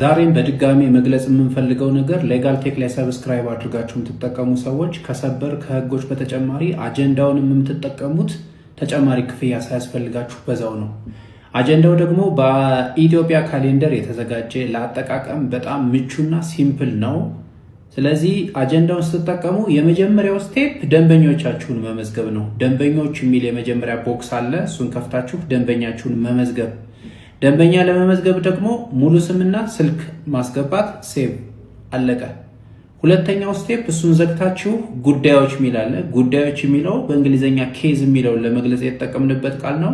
ዛሬም በድጋሚ መግለጽ የምንፈልገው ነገር ሌጋል ቴክ ላይ ሰብስክራይብ አድርጋችሁ የምትጠቀሙ ሰዎች ከሰበር ከህጎች በተጨማሪ አጀንዳውንም የምትጠቀሙት ተጨማሪ ክፍያ ሳያስፈልጋችሁ በዛው ነው። አጀንዳው ደግሞ በኢትዮጵያ ካሌንደር የተዘጋጀ ለአጠቃቀም በጣም ምቹና ሲምፕል ነው። ስለዚህ አጀንዳውን ስትጠቀሙ የመጀመሪያው ስቴፕ ደንበኞቻችሁን መመዝገብ ነው። ደንበኞች የሚል የመጀመሪያ ቦክስ አለ። እሱን ከፍታችሁ ደንበኛችሁን መመዝገብ። ደንበኛ ለመመዝገብ ደግሞ ሙሉ ስምና ስልክ ማስገባት፣ ሴቭ፣ አለቀ። ሁለተኛው ስቴፕ እሱን ዘግታችሁ ጉዳዮች የሚል አለ። ጉዳዮች የሚለው በእንግሊዘኛ ኬዝ የሚለውን ለመግለጽ የተጠቀምንበት ቃል ነው።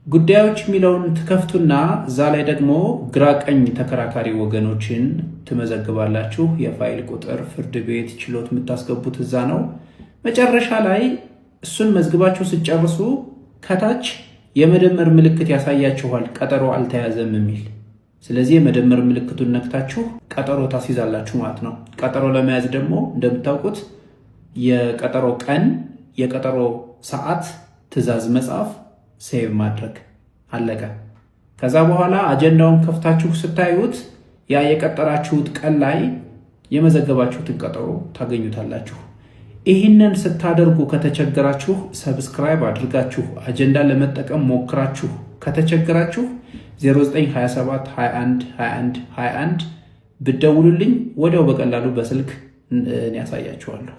ጉዳዮች የሚለውን ትከፍቱና እዛ ላይ ደግሞ ግራ ቀኝ ተከራካሪ ወገኖችን ትመዘግባላችሁ። የፋይል ቁጥር፣ ፍርድ ቤት፣ ችሎት የምታስገቡት እዛ ነው። መጨረሻ ላይ እሱን መዝግባችሁ ስጨርሱ ከታች የመደመር ምልክት ያሳያችኋል፣ ቀጠሮ አልተያዘም የሚል። ስለዚህ የመደመር ምልክቱን ነክታችሁ ቀጠሮ ታስይዛላችሁ ማለት ነው። ቀጠሮ ለመያዝ ደግሞ እንደምታውቁት የቀጠሮ ቀን፣ የቀጠሮ ሰዓት፣ ትዕዛዝ መጻፍ፣ ሴቭ ማድረግ፣ አለቀ። ከዛ በኋላ አጀንዳውን ከፍታችሁ ስታዩት ያ የቀጠራችሁት ቀን ላይ የመዘገባችሁትን ቀጠሮ ታገኙታላችሁ። ይህንን ስታደርጉ ከተቸገራችሁ ሰብስክራይብ አድርጋችሁ አጀንዳ ለመጠቀም ሞክራችሁ ከተቸገራችሁ 0927 21 21 21 ብትደውሉልኝ ወዲያው በቀላሉ በስልክ ያሳያችኋለሁ።